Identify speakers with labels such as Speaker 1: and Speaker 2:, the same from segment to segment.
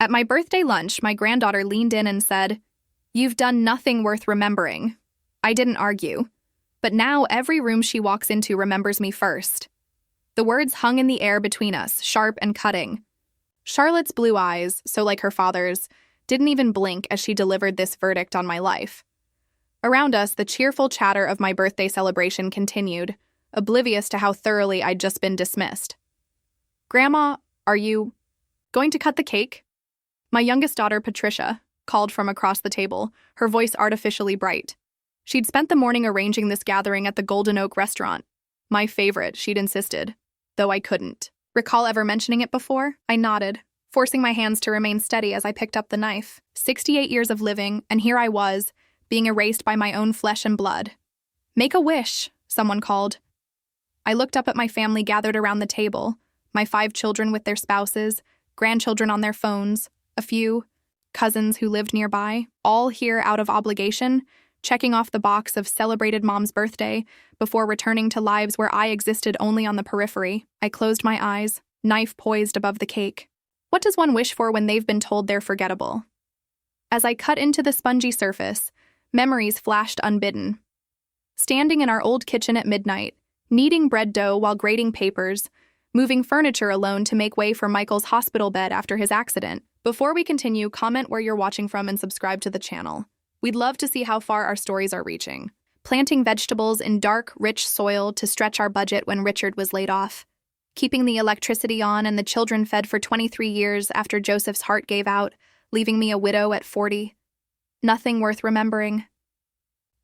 Speaker 1: At my birthday lunch, my granddaughter leaned in and said, "You've done nothing worth remembering." I didn't argue. But now every room she walks into remembers me first. The words hung in the air between us, sharp and cutting. Charlotte's blue eyes, so like her father's, didn't even blink as she delivered this verdict on my life. Around us, the cheerful chatter of my birthday celebration continued, oblivious to how thoroughly I'd just been dismissed. "Grandma, are you going to cut the cake?" My youngest daughter, Patricia, called from across the table, her voice artificially bright. She'd spent the morning arranging this gathering at the Golden Oak restaurant. My favorite, she'd insisted, though I couldn't. Recall ever mentioning it before? I nodded, forcing my hands to remain steady as I picked up the knife. 68 years of living, and here I was, being erased by my own flesh and blood. "Make a wish," someone called. I looked up at my family gathered around the table, my 5 children with their spouses, grandchildren on their phones, a few cousins who lived nearby, all here out of obligation, checking off the box of celebrated mom's birthday before returning to lives where I existed only on the periphery. I closed my eyes, knife poised above the cake. What does one wish for when they've been told they're forgettable? As I cut into the spongy surface, memories flashed unbidden. Standing in our old kitchen at midnight, kneading bread dough while grating papers, moving furniture alone to make way for Michael's hospital bed after his accident. Before we continue, comment where you're watching from and subscribe to the channel. We'd love to see how far our stories are reaching. Planting vegetables in dark, rich soil to stretch our budget when Richard was laid off. Keeping the electricity on and the children fed for 23 years after Joseph's heart gave out, leaving me a widow at 40. Nothing worth remembering.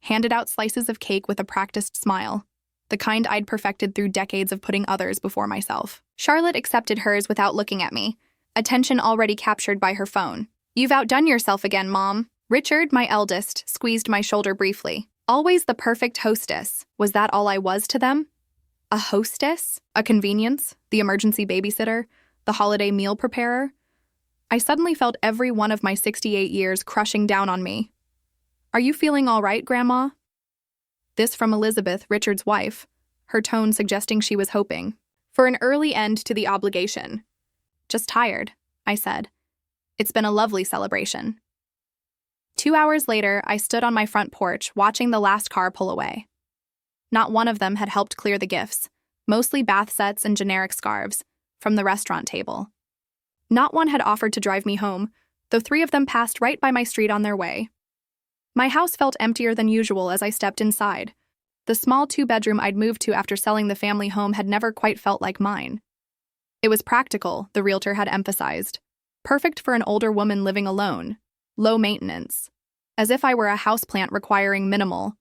Speaker 1: Handed out slices of cake with a practiced smile, the kind I'd perfected through decades of putting others before myself. Charlotte accepted hers without looking at me, attention already captured by her phone. "You've outdone yourself again, Mom." Richard, my eldest, squeezed my shoulder briefly. Always the perfect hostess. Was that all I was to them? A hostess? A convenience? The emergency babysitter? The holiday meal preparer? I suddenly felt every one of my 68 years crushing down on me. "Are you feeling all right, Grandma?" This from Elizabeth, Richard's wife, her tone suggesting she was hoping for an early end to the obligation. "Just tired," I said. "It's been a lovely celebration." 2 hours later, I stood on my front porch, watching the last car pull away. Not one of them had helped clear the gifts, mostly bath sets and generic scarves, from the restaurant table. Not one had offered to drive me home, though 3 of them passed right by my street on their way. My house felt emptier than usual as I stepped inside. The small 2-bedroom I'd moved to after selling the family home had never quite felt like mine. It was practical, the realtor had emphasized. Perfect for an older woman living alone. Low maintenance. As if I were a houseplant requiring minimal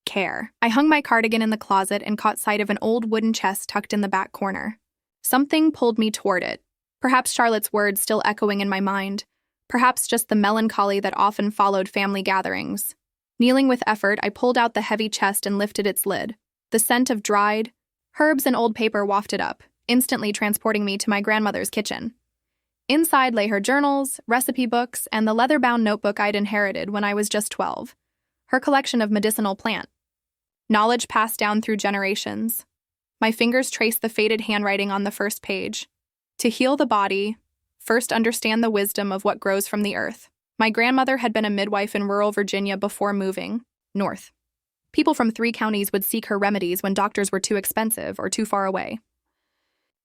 Speaker 1: care. I hung my cardigan in the closet and caught sight of an old wooden chest tucked in the back corner. Something pulled me toward it. Perhaps Charlotte's words still echoing in my mind. Perhaps just the melancholy that often followed family gatherings. Kneeling with effort, I pulled out the heavy chest and lifted its lid. The scent of dried herbs and old paper wafted up, instantly transporting me to my grandmother's kitchen. Inside lay her journals, recipe books, and the leather-bound notebook I'd inherited when I was just 12. Her collection of medicinal plant knowledge passed down through generations. My fingers traced the faded handwriting on the first page. To heal the body, first understand the wisdom of what grows from the earth. My grandmother had been a midwife in rural Virginia before moving north. People from 3 counties would seek her remedies when doctors were too expensive or too far away.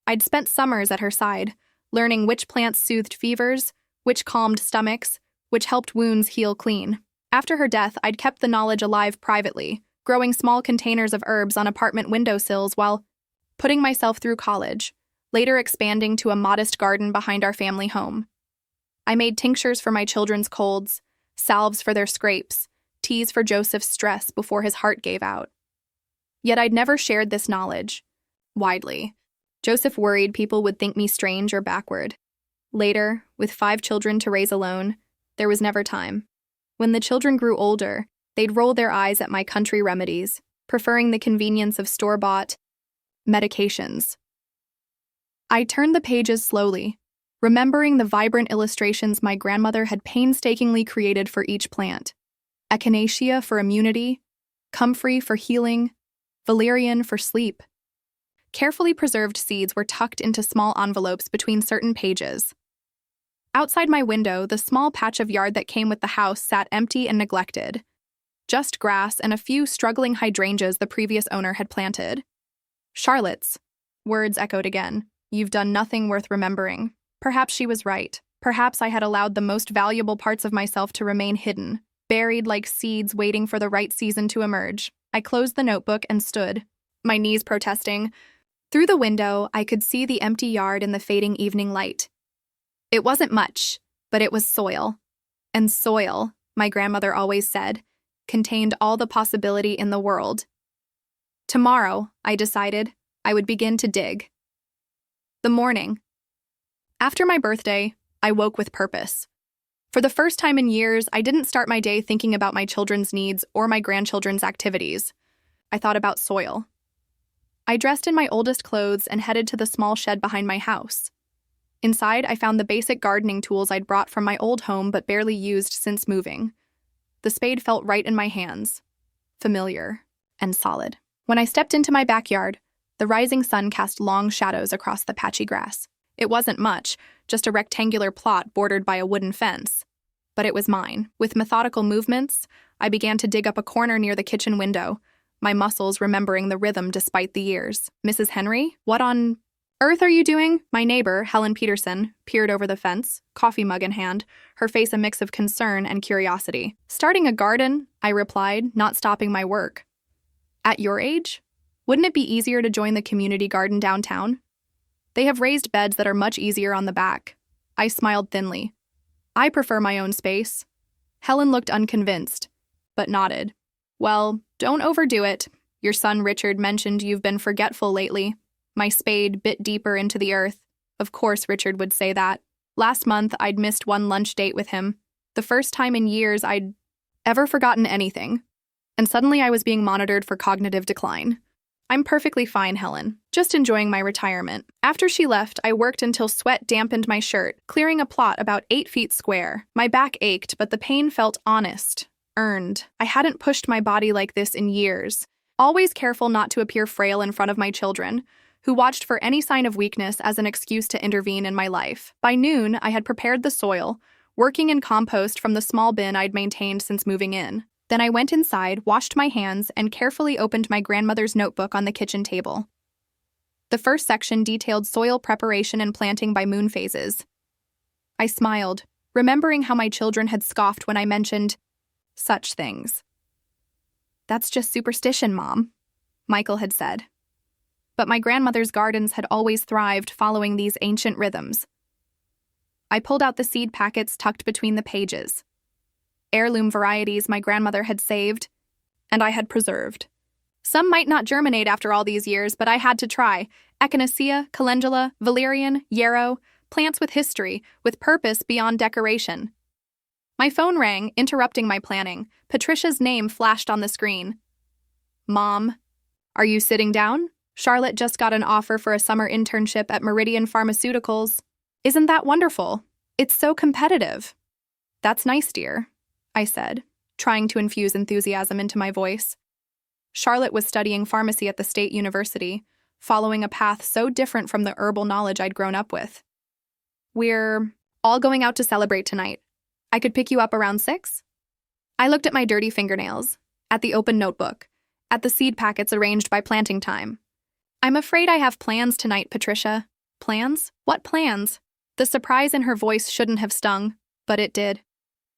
Speaker 1: I'd spent summers at her side, learning which plants soothed fevers, which calmed stomachs, which helped wounds heal clean. After her death, I'd kept the knowledge alive privately, growing small containers of herbs on apartment windowsills while putting myself through college, later expanding to a modest garden behind our family home. I made tinctures for my children's colds, salves for their scrapes, teas for Joseph's stress before his heart gave out. Yet I'd never shared this knowledge widely. Joseph worried people would think me strange or backward. Later, with 5 children to raise alone, there was never time. When the children grew older, they'd roll their eyes at my country remedies, preferring the convenience of store-bought medications. I turned the pages slowly, remembering the vibrant illustrations my grandmother had painstakingly created for each plant. Echinacea for immunity, comfrey for healing, valerian for sleep. Carefully preserved seeds were tucked into small envelopes between certain pages. Outside my window, the small patch of yard that came with the house sat empty and neglected. Just grass and a few struggling hydrangeas the previous owner had planted. Charlotte's words echoed again. You've done nothing worth remembering. Perhaps she was right. Perhaps I had allowed the most valuable parts of myself to remain hidden, buried like seeds waiting for the right season to emerge. I closed the notebook and stood, my knees protesting. Through the window, I could see the empty yard in the fading evening light. It wasn't much, but it was soil. And soil, my grandmother always said, contained all the possibility in the world. Tomorrow, I decided, I would begin to dig. The morning. After my birthday, I woke with purpose. For the first time in years, I didn't start my day thinking about my children's needs or my grandchildren's activities. I thought about soil. I dressed in my oldest clothes and headed to the small shed behind my house. Inside, I found the basic gardening tools I'd brought from my old home but barely used since moving. The spade felt right in my hands, familiar and solid. When I stepped into my backyard, the rising sun cast long shadows across the patchy grass. It wasn't much, just a rectangular plot bordered by a wooden fence. But it was mine. With methodical movements, I began to dig up a corner near the kitchen window, my muscles remembering the rhythm despite the years. Mrs. Henry, what on earth are you doing? My neighbor, Helen Peterson, peered over the fence, coffee mug in hand, her face a mix of concern and curiosity. Starting a garden, I replied, not stopping my work. At your age? Wouldn't it be easier to join the community garden downtown? They have raised beds that are much easier on the back. I smiled thinly. I prefer my own space. Helen looked unconvinced, but nodded. Well, don't overdo it. Your son Richard mentioned you've been forgetful lately. My spade bit deeper into the earth. Of course Richard would say that. Last month, I'd missed one lunch date with him. The first time in years I'd ever forgotten anything. And suddenly I was being monitored for cognitive decline. I'm perfectly fine, Helen. Just enjoying my retirement. After she left, I worked until sweat dampened my shirt, clearing a plot about 8 feet square. My back ached, but the pain felt honest, earned. I hadn't pushed my body like this in years. Always careful not to appear frail in front of my children, who watched for any sign of weakness as an excuse to intervene in my life. By noon, I had prepared the soil, working in compost from the small bin I'd maintained since moving in. Then I went inside, washed my hands, and carefully opened my grandmother's notebook on the kitchen table. The first section detailed soil preparation and planting by moon phases. I smiled, remembering how my children had scoffed when I mentioned such things. That's just superstition, Mom, Michael had said. But my grandmother's gardens had always thrived following these ancient rhythms. I pulled out the seed packets tucked between the pages. Heirloom varieties my grandmother had saved, and I had preserved. Some might not germinate after all these years, but I had to try. Echinacea, calendula, valerian, yarrow, plants with history, with purpose beyond decoration. My phone rang, interrupting my planning. Patricia's name flashed on the screen. Mom, are you sitting down? Charlotte just got an offer for a summer internship at Meridian Pharmaceuticals. Isn't that wonderful? It's so competitive. That's nice, dear, I said, trying to infuse enthusiasm into my voice. Charlotte was studying pharmacy at the State University, following a path so different from the herbal knowledge I'd grown up with. We're all going out to celebrate tonight. I could pick you up around 6? I looked at my dirty fingernails, at the open notebook, at the seed packets arranged by planting time. I'm afraid I have plans tonight, Patricia. Plans? What plans? The surprise in her voice shouldn't have stung, but it did.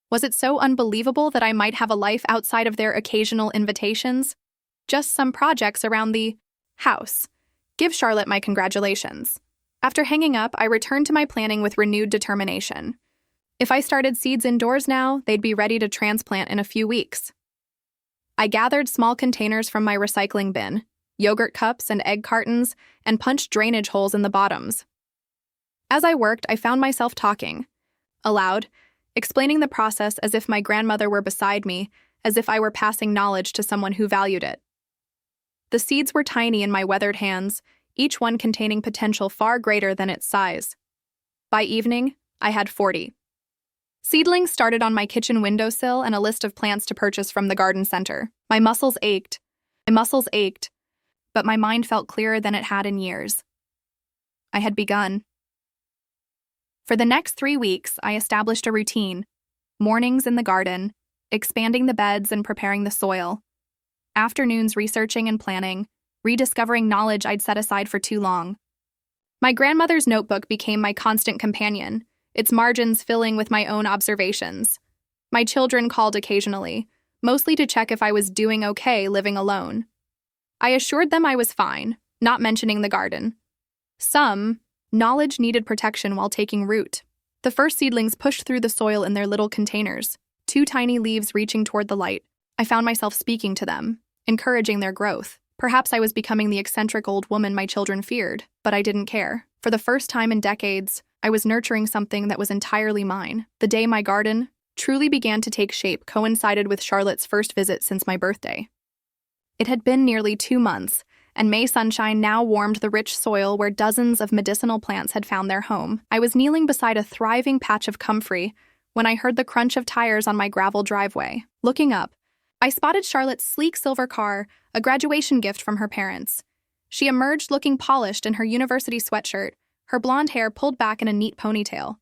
Speaker 1: Was it so unbelievable that I might have a life outside of their occasional invitations? Just some projects around the house. Give Charlotte my congratulations. After hanging up, I returned to my planning with renewed determination. If I started seeds indoors now, they'd be ready to transplant in a few weeks. I gathered small containers from my recycling bin, yogurt cups and egg cartons, and punched drainage holes in the bottoms. As I worked, I found myself talking, aloud, explaining the process as if my grandmother were beside me, as if I were passing knowledge to someone who valued it. The seeds were tiny in my weathered hands, each one containing potential far greater than its size. By evening, I had 40. Seedlings started on my kitchen windowsill and a list of plants to purchase from the garden center. My muscles ached, but my mind felt clearer than it had in years. I had begun. For the next 3 weeks, I established a routine: mornings in the garden, expanding the beds and preparing the soil, afternoons researching and planning, rediscovering knowledge I'd set aside for too long. My grandmother's notebook became my constant companion, its margins filling with my own observations. My children called occasionally, mostly to check if I was doing okay living alone. I assured them I was fine, not mentioning the garden. Some knowledge needed protection while taking root. The first seedlings pushed through the soil in their little containers, 2 tiny leaves reaching toward the light. I found myself speaking to them, encouraging their growth. Perhaps I was becoming the eccentric old woman my children feared, but I didn't care. For the first time in decades, I was nurturing something that was entirely mine. The day my garden truly began to take shape coincided with Charlotte's first visit since my birthday. It had been nearly 2 months, and May sunshine now warmed the rich soil where dozens of medicinal plants had found their home. I was kneeling beside a thriving patch of comfrey when I heard the crunch of tires on my gravel driveway. Looking up, I spotted Charlotte's sleek silver car, a graduation gift from her parents. She emerged looking polished in her university sweatshirt, her blonde hair pulled back in a neat ponytail.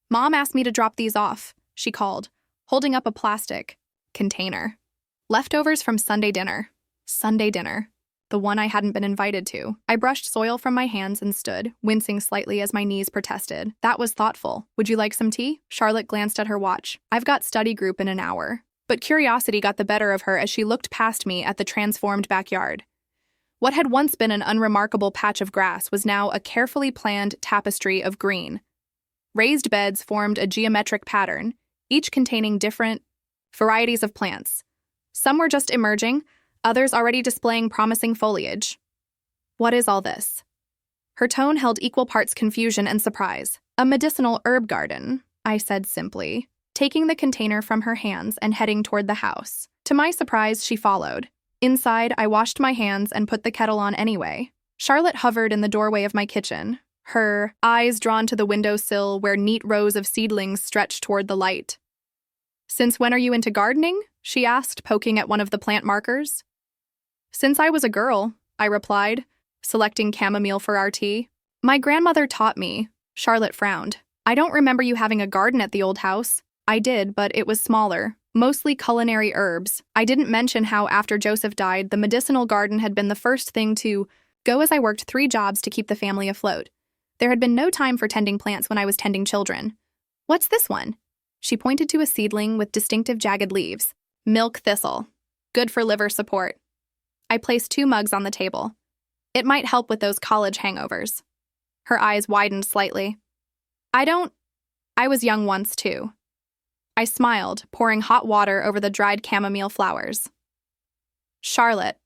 Speaker 1: "Mom asked me to drop these off," she called, holding up a plastic container. Leftovers from Sunday dinner. Sunday dinner. The one I hadn't been invited to. I brushed soil from my hands and stood, wincing slightly as my knees protested. "That was thoughtful. Would you like some tea?" Charlotte glanced at her watch. "I've got study group in an hour." But curiosity got the better of her as she looked past me at the transformed backyard. What had once been an unremarkable patch of grass was now a carefully planned tapestry of green. Raised beds formed a geometric pattern, each containing different varieties of plants. Some were just emerging, others already displaying promising foliage. "What is all this?" Her tone held equal parts confusion and surprise. "A medicinal herb garden," I said simply, taking the container from her hands and heading toward the house. To my surprise, she followed. Inside, I washed my hands and put the kettle on anyway. Charlotte hovered in the doorway of my kitchen, her eyes drawn to the windowsill where neat rows of seedlings stretched toward the light. "Since when are you into gardening?" she asked, poking at one of the plant markers. "Since I was a girl," I replied, selecting chamomile for our tea. "My grandmother taught me." Charlotte frowned. "I don't remember you having a garden at the old house." I did, but it was smaller, mostly culinary herbs. I didn't mention how after Joseph died, the medicinal garden had been the first thing to go as I worked 3 jobs to keep the family afloat. There had been no time for tending plants when I was tending children. "What's this one?" She pointed to a seedling with distinctive jagged leaves. "Milk thistle. Good for liver support." I placed 2 mugs on the table. "It might help with those college hangovers." Her eyes widened slightly. I was young once, too." I smiled, pouring hot water over the dried chamomile flowers. Charlotte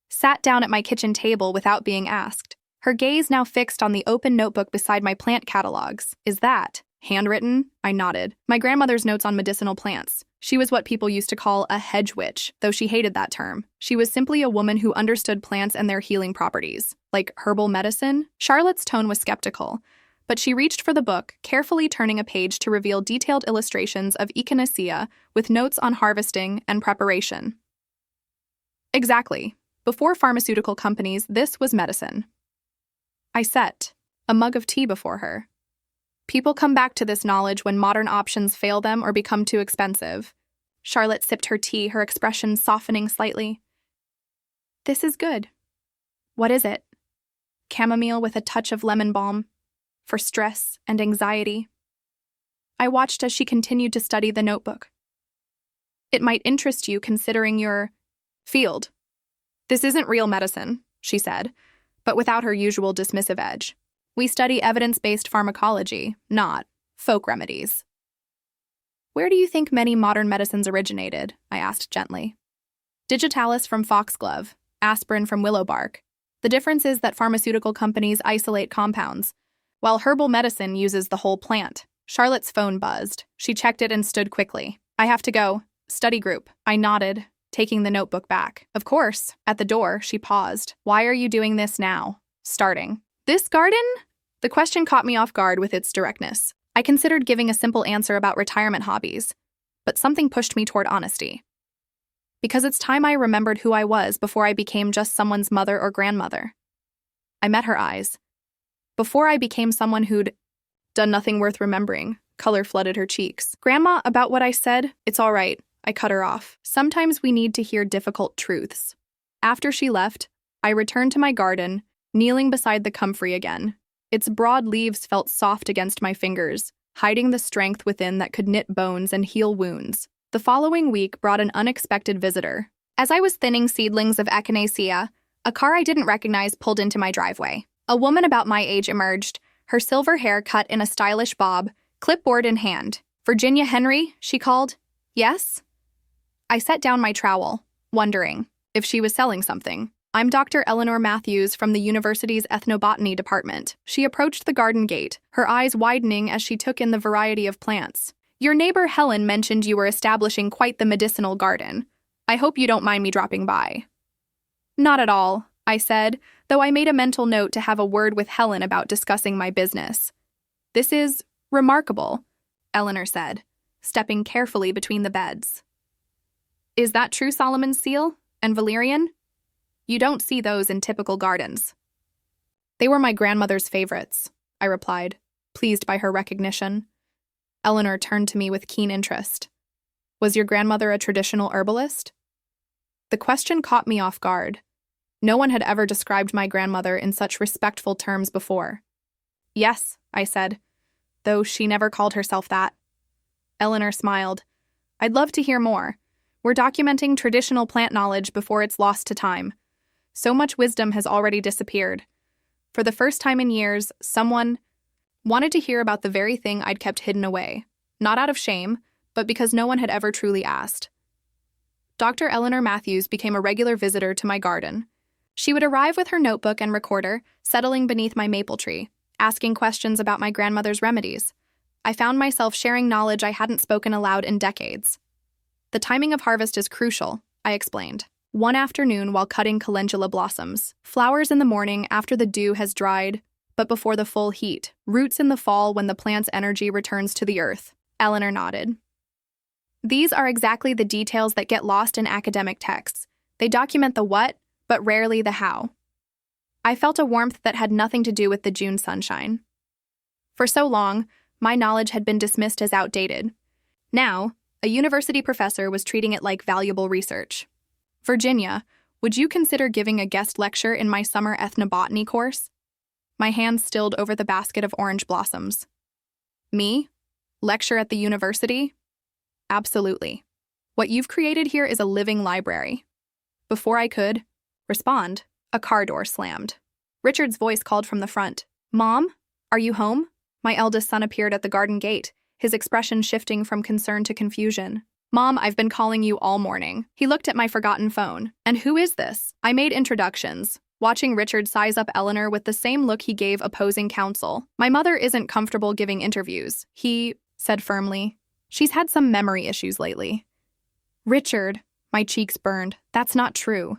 Speaker 1: sat down at my kitchen table without being asked, her gaze now fixed on the open notebook beside my plant catalogs. "Is that handwritten?" I nodded. "My grandmother's notes on medicinal plants. She was what people used to call a hedge witch, though she hated that term. She was simply a woman who understood plants and their healing properties, like herbal medicine." Charlotte's tone was skeptical, but she reached for the book, carefully turning a page to reveal detailed illustrations of echinacea with notes on harvesting and preparation. "Exactly. Before pharmaceutical companies, this was medicine." I set a mug of tea before her. "People come back to this knowledge when modern options fail them or become too expensive." Charlotte sipped her tea, her expression softening slightly. "This is good." "What is it?" "Chamomile with a touch of lemon balm. For stress and anxiety." I watched as she continued to study the notebook. "It might interest you considering your field." "This isn't real medicine," she said, but without her usual dismissive edge. "We study evidence-based pharmacology, not folk remedies." "Where do you think many modern medicines originated?" I asked gently. "Digitalis from foxglove, aspirin from willow bark. The difference is that pharmaceutical companies isolate compounds, while herbal medicine uses the whole plant." Charlotte's phone buzzed. She checked it and stood quickly. "I have to go. Study group." I nodded, taking the notebook back. "Of course." At the door, she paused. "Why are you doing this now?" "Starting." "This garden?" The question caught me off guard with its directness. I considered giving a simple answer about retirement hobbies, but something pushed me toward honesty. "Because it's time I remembered who I was before I became just someone's mother or grandmother." I met her eyes. "Before I became someone who'd Done nothing worth remembering. Color flooded her cheeks. Grandma, about what I said? It's all right. I cut her off. Sometimes we need to hear difficult truths. After she left, I returned to my garden, kneeling beside the comfrey again. Its broad leaves felt soft against my fingers, hiding the strength within that could knit bones and heal wounds. The following week brought an unexpected visitor. As I was thinning seedlings of echinacea, a car I didn't recognize pulled into my driveway. A woman about my age emerged, her silver hair cut in a stylish bob, clipboard in hand. "Virginia Henry?" she called. "Yes?" I set down my trowel, wondering if she was selling something. "I'm Dr. Eleanor Matthews from the university's ethnobotany department." She approached the garden gate, her eyes widening as she took in the variety of plants. "Your neighbor Helen mentioned you were establishing quite the medicinal garden. I hope you don't mind me dropping by." "Not at all," I said, though I made a mental note to have a word with Helen about discussing my business. "This is remarkable," Eleanor said, stepping carefully between the beds. "Is that true Solomon's seal and valerian? You don't see those in typical gardens." "They were my grandmother's favorites," I replied, pleased by her recognition. Eleanor turned to me with keen interest. "Was your grandmother a traditional herbalist?" The question caught me off guard. No one had ever described my grandmother in such respectful terms before. "Yes," I said, though she never called herself that. Eleanor smiled. "I'd love to hear more. We're documenting traditional plant knowledge before it's lost to time. So much wisdom has already disappeared. For the first time in years, someone wanted to hear about the very thing I'd kept hidden away, not out of shame, but because no one had ever truly asked." Dr. Eleanor Matthews became a regular visitor to my garden. She would arrive with her notebook and recorder, settling beneath my maple tree, asking questions about my grandmother's remedies. I found myself sharing knowledge I hadn't spoken aloud in decades. "The timing of harvest is crucial," I explained. "One afternoon while cutting calendula blossoms, flowers in the morning after the dew has dried, but before the full heat, roots in the fall when the plant's energy returns to the earth." Eleanor nodded. "These are exactly the details that get lost in academic texts. They document the what, but rarely the how." I felt a warmth that had nothing to do with the June sunshine. For so long, my knowledge had been dismissed as outdated. Now, a university professor was treating it like valuable research. "Virginia, would you consider giving a guest lecture in my summer ethnobotany course?" My hand stilled over the basket of orange blossoms. "Me? Lecture at the university? Absolutely. What you've created here is a living library." Before I could respond, a car door slammed. Richard's voice called from the front. "Mom, are you home?" My eldest son appeared at the garden gate, his expression shifting from concern to confusion. "Mom, I've been calling you all morning." He looked at my forgotten phone. "And who is this?" I made introductions, watching Richard size up Eleanor with the same look he gave opposing counsel. "My mother isn't comfortable giving interviews," he said firmly. "She's had some memory issues lately." "Richard," my cheeks burned. "That's not true."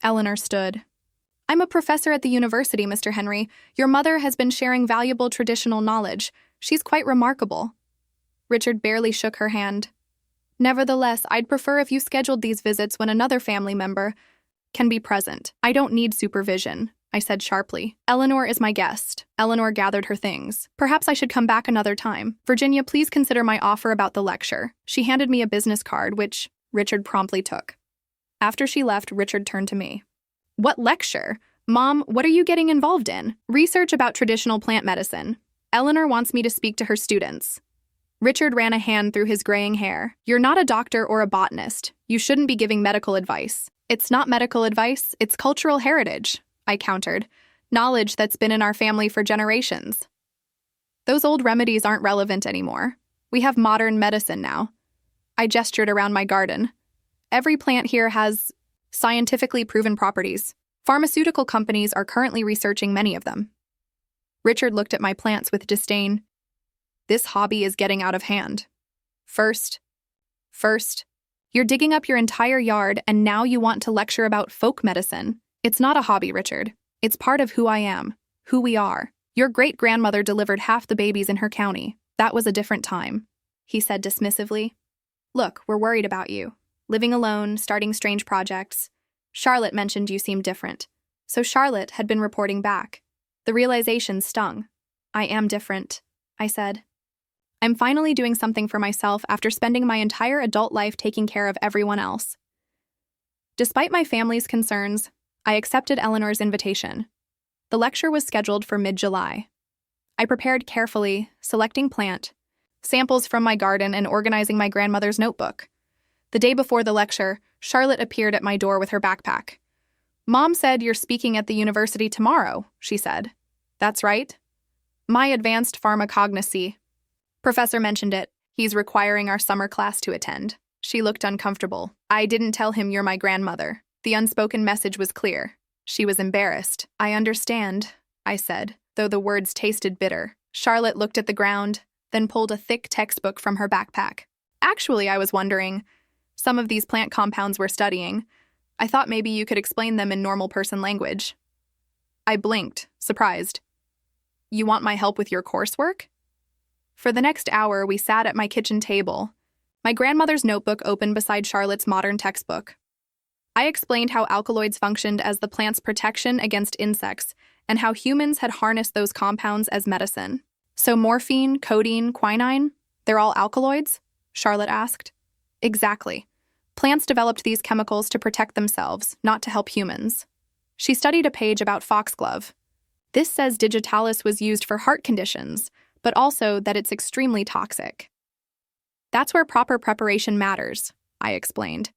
Speaker 1: Eleanor stood. "I'm a professor at the university, Mr. Henry. Your mother has been sharing valuable traditional knowledge. She's quite remarkable." Richard barely shook her hand. "Nevertheless, I'd prefer if you scheduled these visits when another family member can be present." "I don't need supervision," I said sharply. "Eleanor is my guest." Eleanor gathered her things. "Perhaps I should come back another time. Virginia, please consider my offer about the lecture." She handed me a business card, which Richard promptly took. After she left, Richard turned to me. "What lecture? Mom, what are you getting involved in?" "Research about traditional plant medicine. Eleanor wants me to speak to her students." Richard ran a hand through his graying hair. "You're not a doctor or a botanist. You shouldn't be giving medical advice." "It's not medical advice, it's cultural heritage," I countered. "Knowledge that's been in our family for generations." "Those old remedies aren't relevant anymore. We have modern medicine now." I gestured around my garden. "Every plant here has scientifically proven properties. Pharmaceutical companies are currently researching many of them." Richard looked at my plants with disdain. "This hobby is getting out of hand. First, you're digging up your entire yard and now you want to lecture about folk medicine. It's not a hobby, Richard. It's part of who I am, who we are. Your great-grandmother delivered half the babies in her county. That was a different time," he said dismissively. "Look, we're worried about you. Living alone, starting strange projects. Charlotte mentioned you seemed different." So Charlotte had been reporting back. The realization stung. I am different. I said. I'm finally doing something for myself after spending my entire adult life taking care of everyone else. Despite my family's concerns, I accepted Eleanor's invitation. The lecture was scheduled for mid-July. I prepared carefully, selecting plant samples from my garden and organizing my grandmother's notebook. The day before the lecture, Charlotte appeared at my door with her backpack. Mom said you're speaking at the university tomorrow, she said. That's right. My advanced pharmacognosy. Professor mentioned it. He's requiring our summer class to attend. She looked uncomfortable. I didn't tell him you're my grandmother. The unspoken message was clear. She was embarrassed. I understand, I said, though the words tasted bitter. Charlotte looked at the ground, then pulled a thick textbook from her backpack. Actually, I was wondering, some of these plant compounds we're studying, I thought maybe you could explain them in normal person language. I blinked, surprised. You want my help with your coursework? For the next hour, we sat at my kitchen table, my grandmother's notebook open beside Charlotte's modern textbook. I explained how alkaloids functioned as the plant's protection against insects and how humans had harnessed those compounds as medicine. So morphine, codeine, quinine, they're all alkaloids? Charlotte asked. Exactly. Plants developed these chemicals to protect themselves, not to help humans. She studied a page about foxglove. This says digitalis was used for heart conditions, but also that it's extremely toxic. That's where proper preparation matters, I explained.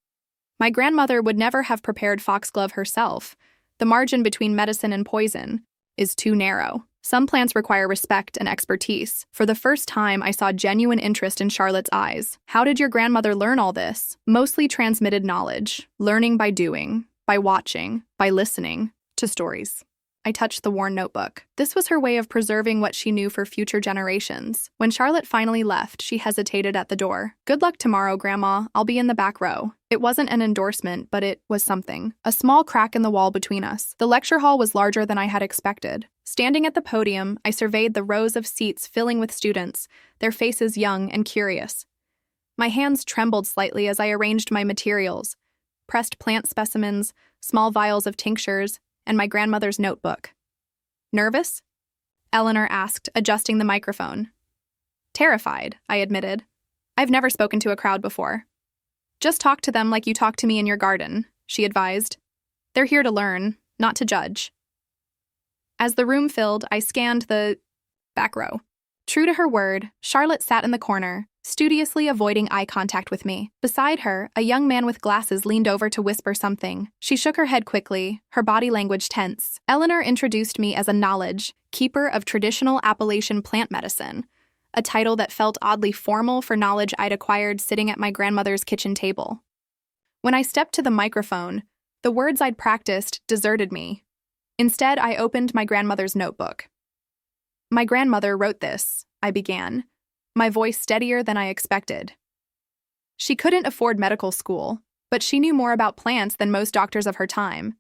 Speaker 1: My grandmother would never have prepared foxglove herself. The margin between medicine and poison is too narrow. Some plants require respect and expertise. For the first time, I saw genuine interest in Charlotte's eyes. How did your grandmother learn all this? Mostly transmitted knowledge, learning by doing, by watching, by listening to stories. I touched the worn notebook. This was her way of preserving what she knew for future generations. When Charlotte finally left, she hesitated at the door. Good luck tomorrow, Grandma. I'll be in the back row. It wasn't an endorsement, but it was something. A small crack in the wall between us. The lecture hall was larger than I had expected. Standing at the podium, I surveyed the rows of seats filling with students, their faces young and curious. My hands trembled slightly as I arranged my materials, pressed plant specimens, small vials of tinctures, and my grandmother's notebook. Nervous? Eleanor asked, adjusting the microphone. Terrified, I admitted. I've never spoken to a crowd before. Just talk to them like you talk to me in your garden, she advised. They're here to learn, not to judge. As the room filled, I scanned the back row. True to her word, Charlotte sat in the corner, studiously avoiding eye contact with me. Beside her, a young man with glasses leaned over to whisper something. She shook her head quickly, her body language tense. Eleanor introduced me as a knowledge keeper of traditional Appalachian plant medicine, a title that felt oddly formal for knowledge I'd acquired sitting at my grandmother's kitchen table. When I stepped to the microphone, the words I'd practiced deserted me. Instead, I opened my grandmother's notebook. My grandmother wrote this, I began, my voice steadier than I expected. She couldn't afford medical school, but she knew more about plants than most doctors of her time.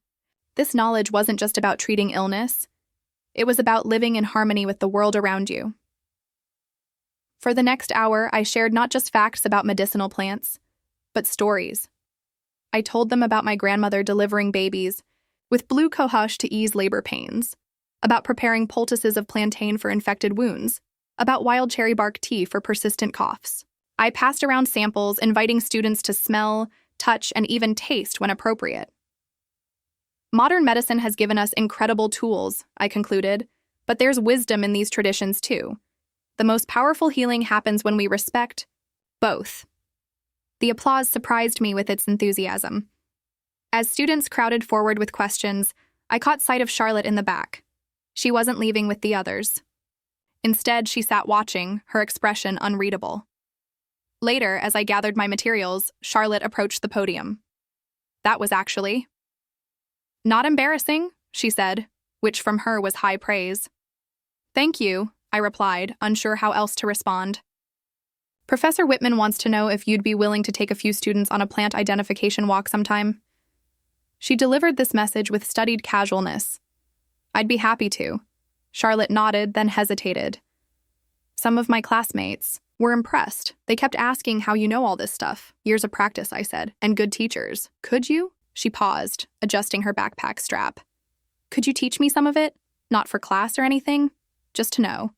Speaker 1: This knowledge wasn't just about treating illness. It was about living in harmony with the world around you. For the next hour, I shared not just facts about medicinal plants, but stories. I told them about my grandmother delivering babies with blue cohosh to ease labor pains, about preparing poultices of plantain for infected wounds, about wild cherry bark tea for persistent coughs. I passed around samples, inviting students to smell, touch, and even taste when appropriate. Modern medicine has given us incredible tools, I concluded, but there's wisdom in these traditions too. The most powerful healing happens when we respect both. The applause surprised me with its enthusiasm. As students crowded forward with questions, I caught sight of Charlotte in the back. She wasn't leaving with the others. Instead, she sat watching, her expression unreadable. Later, as I gathered my materials, Charlotte approached the podium. That was actually not embarrassing, she said, which from her was high praise. Thank you, I replied, unsure how else to respond. Professor Whitman wants to know if you'd be willing to take a few students on a plant identification walk sometime. She delivered this message with studied casualness. I'd be happy to. Charlotte nodded, then hesitated. Some of my classmates were impressed. They kept asking how you know all this stuff. Years of practice, I said, and good teachers. Could you? She paused, adjusting her backpack strap. Could you teach me some of it? Not for class or anything, just to know.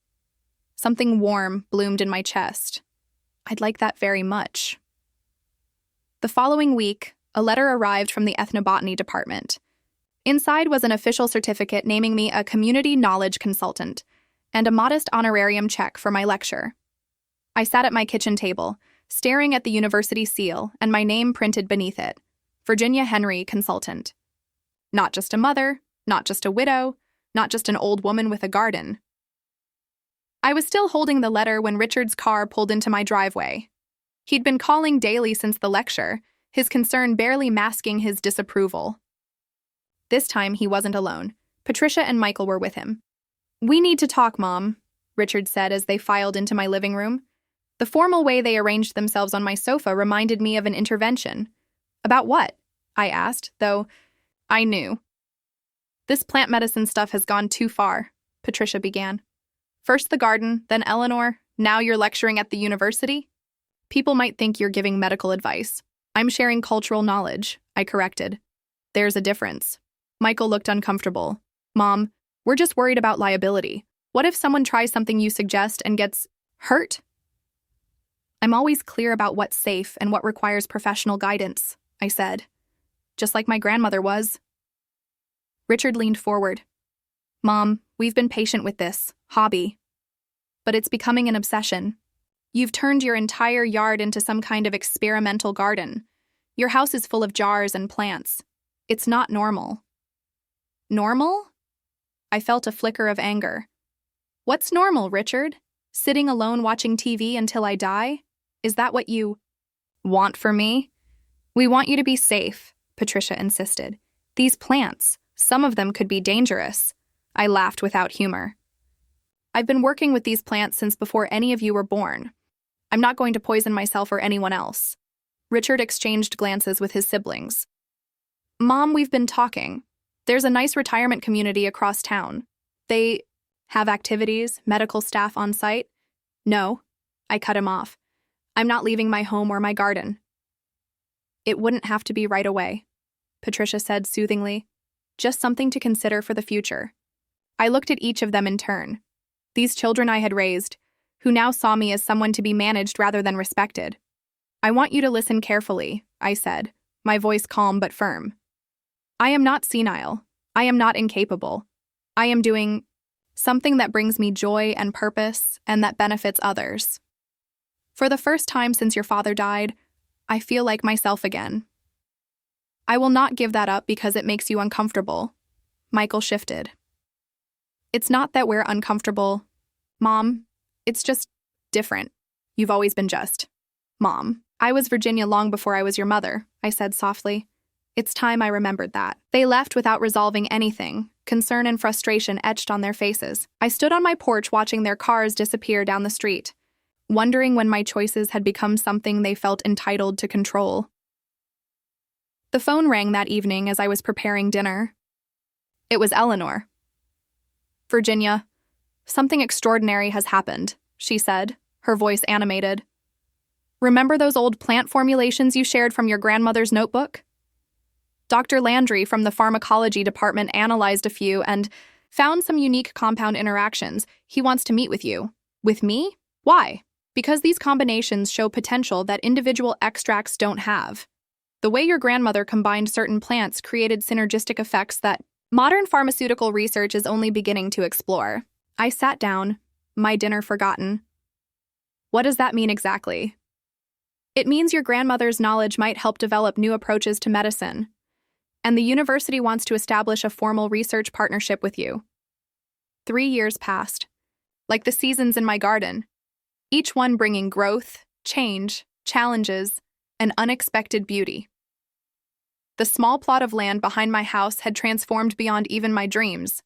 Speaker 1: Something warm bloomed in my chest. I'd like that very much. The following week, a letter arrived from the ethnobotany department. Inside was an official certificate naming me a community knowledge consultant and a modest honorarium check for my lecture. I sat at my kitchen table, staring at the university seal and my name printed beneath it, Virginia Henry, consultant. Not just a mother, not just a widow, not just an old woman with a garden. I was still holding the letter when Richard's car pulled into my driveway. He'd been calling daily since the lecture, his concern barely masking his disapproval. This time, he wasn't alone. Patricia and Michael were with him. "We need to talk, Mom," Richard said as they filed into my living room. The formal way they arranged themselves on my sofa reminded me of an intervention. "About what?" I asked, though I knew. "This plant medicine stuff has gone too far," Patricia began. "First the garden, then Eleanor, now you're lecturing at the university? People might think you're giving medical advice. I'm sharing cultural knowledge," I corrected. "There's a difference." Michael looked uncomfortable. "Mom, we're just worried about liability. What if someone tries something you suggest and gets hurt?" "I'm always clear about what's safe and what requires professional guidance," I said. "Just like my grandmother was." Richard leaned forward. "Mom, we've been patient with this hobby, but it's becoming an obsession. You've turned your entire yard into some kind of experimental garden. Your house is full of jars and plants. It's not normal." "Normal?" I felt a flicker of anger. "What's normal, Richard? Sitting alone watching TV until I die? Is that what you want for me?" "We want you to be safe," Patricia insisted. "These plants, some of them could be dangerous." I laughed without humor. "I've been working with these plants since before any of you were born. I'm not going to poison myself or anyone else." Richard exchanged glances with his siblings. "Mom, we've been talking. There's a nice retirement community across town. They have activities, medical staff on site." "No," I cut him off. "I'm not leaving my home or my garden." "It wouldn't have to be right away," Patricia said soothingly. "Just something to consider for the future." I looked at each of them in turn. These children I had raised, who now saw me as someone to be managed rather than respected. "I want you to listen carefully," I said, my voice calm but firm. "I am not senile. I am not incapable. I am doing something that brings me joy and purpose and that benefits others. For the first time since your father died, I feel like myself again. I will not give that up because it makes you uncomfortable." Michael shifted. "It's not that we're uncomfortable, Mom. It's just different. You've always been just Mom. I was Virginia long before I was your mother," I said softly. It's time I remembered that. They left without resolving anything, concern and frustration etched on their faces. I stood on my porch watching their cars disappear down the street, wondering when my choices had become something they felt entitled to control. The phone rang that evening as I was preparing dinner. It was Eleanor. "Virginia, something extraordinary has happened," she said, her voice animated. "Remember those old plant formulations you shared from your grandmother's notebook? Dr. Landry from the pharmacology department analyzed a few and found some unique compound interactions. He wants to meet with you." "With me? Why?" "Because these combinations show potential that individual extracts don't have. The way your grandmother combined certain plants created synergistic effects that modern pharmaceutical research is only beginning to explore." I sat down, my dinner forgotten. "What does that mean exactly?" "It means your grandmother's knowledge might help develop new approaches to medicine, and the university wants to establish a formal research partnership with you." 3 years passed, like the seasons in my garden, each one bringing growth, change, challenges, and unexpected beauty. The small plot of land behind my house had transformed beyond even my dreams,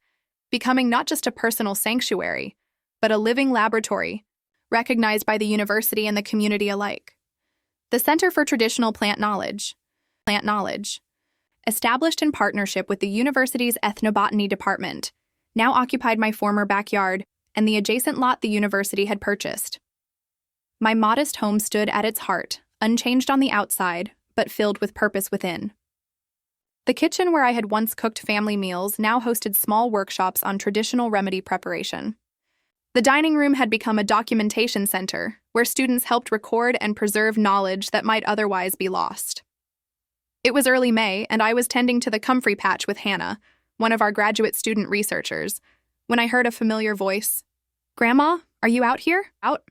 Speaker 1: becoming not just a personal sanctuary, but a living laboratory, recognized by the university and the community alike. The Center for Traditional Plant Knowledge, established in partnership with the university's ethnobotany department, now occupied my former backyard and the adjacent lot the university had purchased. My modest home stood at its heart, unchanged on the outside, but filled with purpose within. The kitchen where I had once cooked family meals now hosted small workshops on traditional remedy preparation. The dining room had become a documentation center where students helped record and preserve knowledge that might otherwise be lost. It was early May, and I was tending to the Comfrey Patch with Hannah, one of our graduate student researchers, when I heard a familiar voice. "Grandma, are you out here?" "Out."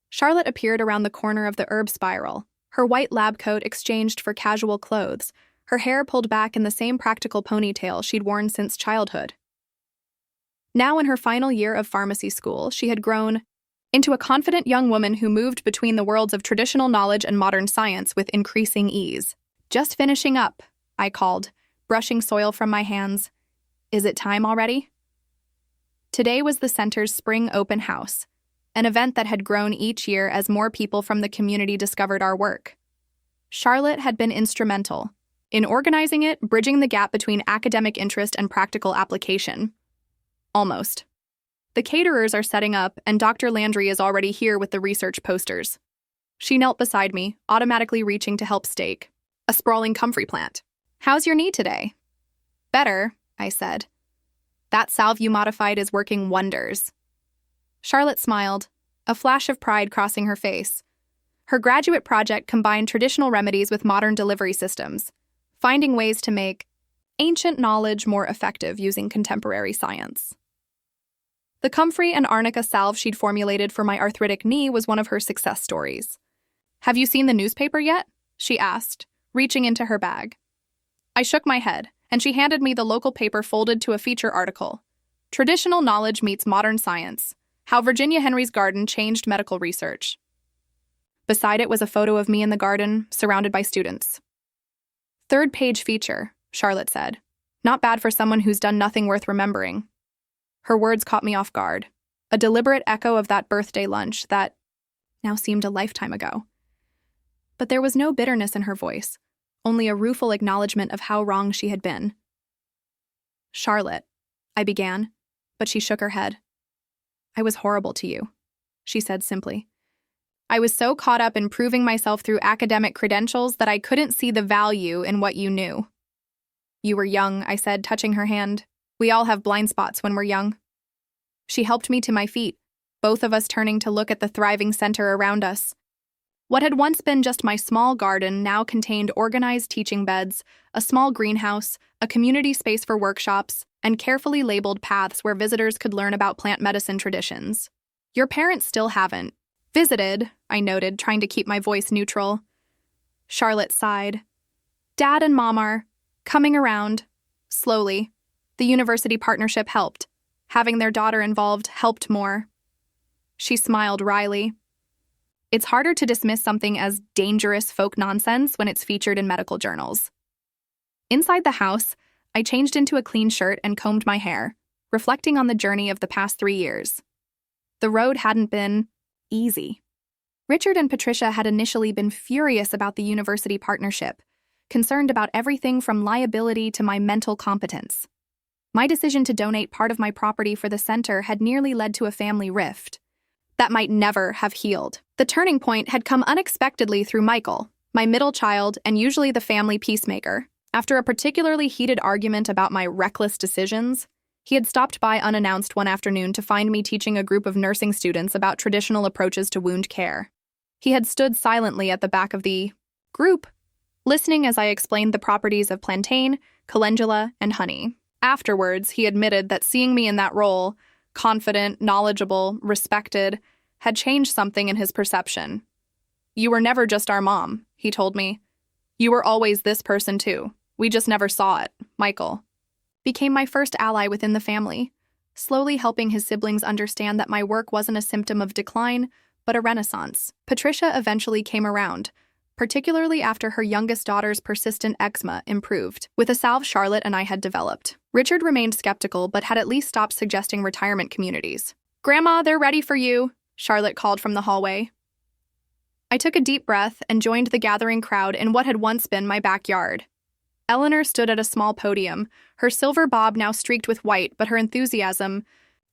Speaker 1: Charlotte appeared around the corner of the herb spiral, her white lab coat exchanged for casual clothes, her hair pulled back in the same practical ponytail she'd worn since childhood. Now in her final year of pharmacy school, she had grown into a confident young woman who moved between the worlds of traditional knowledge and modern science with increasing ease. "Just finishing up," I called, brushing soil from my hands. "Is it time already?" Today was the center's spring open house, an event that had grown each year as more people from the community discovered our work. Charlotte had been instrumental in organizing it, bridging the gap between academic interest and practical application. Almost. The caterers are setting up, and Dr. Landry is already here with the research posters. She knelt beside me, automatically reaching to help stake a sprawling comfrey plant. "How's your knee today?" "Better," I said. "That salve you modified is working wonders." Charlotte smiled, a flash of pride crossing her face. Her graduate project combined traditional remedies with modern delivery systems, finding ways to make ancient knowledge more effective using contemporary science. The comfrey and arnica salve she'd formulated for my arthritic knee was one of her success stories. "Have you seen the newspaper yet?" she asked, reaching into her bag. I shook my head, and she handed me the local paper folded to a feature article. "Traditional Knowledge Meets Modern Science: How Virginia Henry's Garden Changed Medical Research." Beside it was a photo of me in the garden, surrounded by students. "Third page feature," Charlotte said. "Not bad for someone who's done nothing worth remembering." Her words caught me off guard, a deliberate echo of that birthday lunch that now seemed a lifetime ago. But there was no bitterness in her voice, only a rueful acknowledgement of how wrong she had been. "Charlotte," I began, but she shook her head. "I was horrible to you," she said simply. "I was so caught up in proving myself through academic credentials that I couldn't see the value in what you knew." "You were young," I said, touching her hand. "We all have blind spots when we're young." She helped me to my feet, both of us turning to look at the thriving center around us. What had once been just my small garden now contained organized teaching beds, a small greenhouse, a community space for workshops, and carefully labeled paths where visitors could learn about plant medicine traditions. "Your parents still haven't visited," I noted, trying to keep my voice neutral. Charlotte sighed. "Dad and Mom are coming around, slowly. The university partnership helped. Having their daughter involved helped more." She smiled wryly. "It's harder to dismiss something as dangerous folk nonsense when it's featured in medical journals." Inside the house, I changed into a clean shirt and combed my hair, reflecting on the journey of the past 3 years. The road hadn't been easy. Richard and Patricia had initially been furious about the university partnership, concerned about everything from liability to my mental competence. My decision to donate part of my property for the center had nearly led to a family rift that might never have healed. The turning point had come unexpectedly through Michael, my middle child and usually the family peacemaker. After a particularly heated argument about my reckless decisions, he had stopped by unannounced one afternoon to find me teaching a group of nursing students about traditional approaches to wound care. He had stood silently at the back of the group, listening as I explained the properties of plantain, calendula, and honey. Afterwards, he admitted that seeing me in that role, confident, knowledgeable, respected, had changed something in his perception. "You were never just our mom," he told me. "You were always this person too. We just never saw it." Michael became my first ally within the family, slowly helping his siblings understand that my work wasn't a symptom of decline, but a renaissance. Patricia eventually came around, particularly after her youngest daughter's persistent eczema improved, with a salve Charlotte and I had developed. Richard remained skeptical, but had at least stopped suggesting retirement communities. "Grandma, they're ready for you," Charlotte called from the hallway. I took a deep breath and joined the gathering crowd in what had once been my backyard. Eleanor stood at a small podium, her silver bob now streaked with white, but her enthusiasm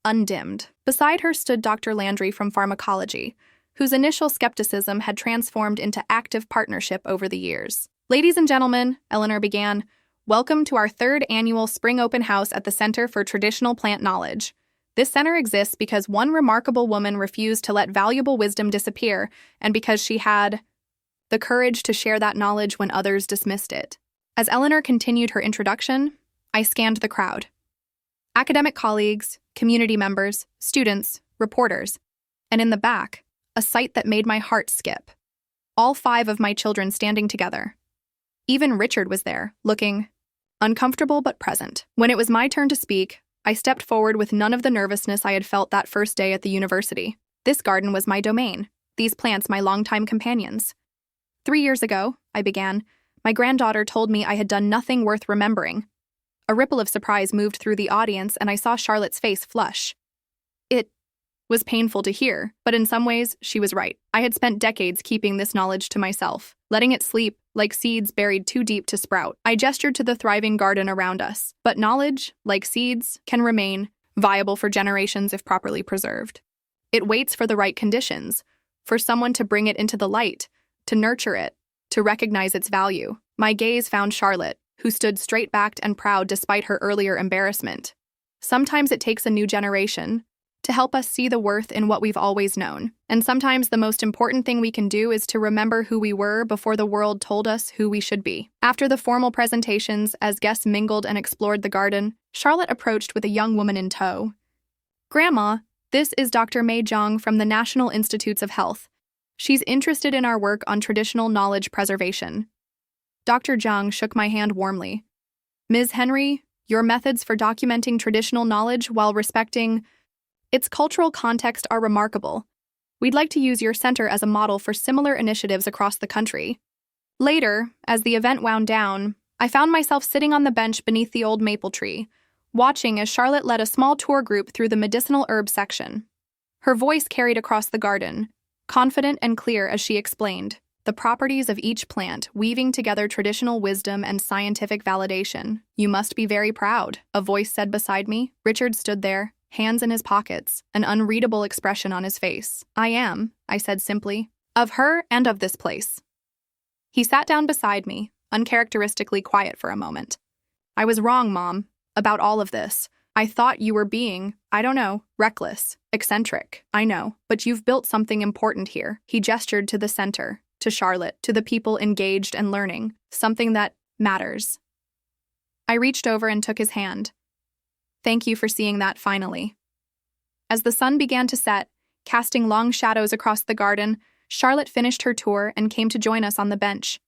Speaker 1: undimmed. Beside her stood Dr. Landry from pharmacology, whose initial skepticism had transformed into active partnership over the years. "Ladies and gentlemen," Eleanor began, "welcome to our 3rd annual Spring Open House at the Center for Traditional Plant Knowledge. This center exists because one remarkable woman refused to let valuable wisdom disappear, and because she had the courage to share that knowledge when others dismissed it. As Eleanor continued her introduction, I scanned the crowd. Academic colleagues, community members, students, reporters, and in the back, a sight that made my heart skip. All 5 of my children standing together. Even Richard was there, looking uncomfortable but present. When it was my turn to speak, I stepped forward with none of the nervousness I had felt that first day at the university. This garden was my domain, these plants my longtime companions. 3 years ago, I began, my granddaughter told me I had done nothing worth remembering. A ripple of surprise moved through the audience, and I saw Charlotte's face flush. It was painful to hear, but in some ways, she was right. I had spent decades keeping this knowledge to myself, letting it sleep like seeds buried too deep to sprout. I gestured to the thriving garden around us, but knowledge, like seeds, can remain viable for generations if properly preserved. It waits for the right conditions, for someone to bring it into the light, to nurture it, to recognize its value. My gaze found Charlotte, who stood straight-backed and proud despite her earlier embarrassment. Sometimes it takes a new generation to help us see the worth in what we've always known. And sometimes the most important thing we can do is to remember who we were before the world told us who we should be. After the formal presentations, as guests mingled and explored the garden, Charlotte approached with a young woman in tow. "Grandma, this is Dr. Mei Zhang from the National Institutes of Health. She's interested in our work on traditional knowledge preservation." Dr. Zhang shook my hand warmly. "Ms. Henry, your methods for documenting traditional knowledge while respecting its cultural context are remarkable. We'd like to use your center as a model for similar initiatives across the country." Later, as the event wound down, I found myself sitting on the bench beneath the old maple tree, watching as Charlotte led a small tour group through the medicinal herb section. Her voice carried across the garden, confident and clear as she explained the properties of each plant, weaving together traditional wisdom and scientific validation. "You must be very proud," a voice said beside me. Richard stood there, hands in his pockets, an unreadable expression on his face. "I am," I said simply, "of her and of this place." He sat down beside me, uncharacteristically quiet for a moment. "I was wrong, Mom, about all of this. I thought you were being, I don't know, reckless, eccentric. I know, but you've built something important here." He gestured to the center, to Charlotte, to the people engaged and learning, something that matters. I reached over and took his hand. "Thank you for seeing that finally." As the sun began to set, casting long shadows across the garden, Charlotte finished her tour and came to join us on the bench.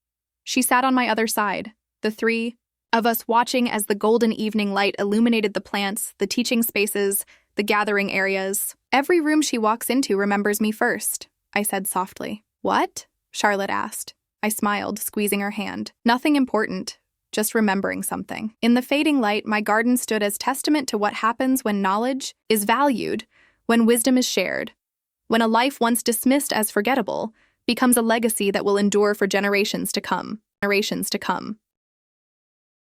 Speaker 1: She sat on my other side, the 3 of us watching as the golden evening light illuminated the plants, the teaching spaces, the gathering areas. "Every room she walks into remembers me first," I said softly. "What?" Charlotte asked. I smiled, squeezing her hand. "Nothing important. Just remembering something." In the fading light, my garden stood as testament to what happens when knowledge is valued, when wisdom is shared, when a life once dismissed as forgettable becomes a legacy that will endure for generations to come.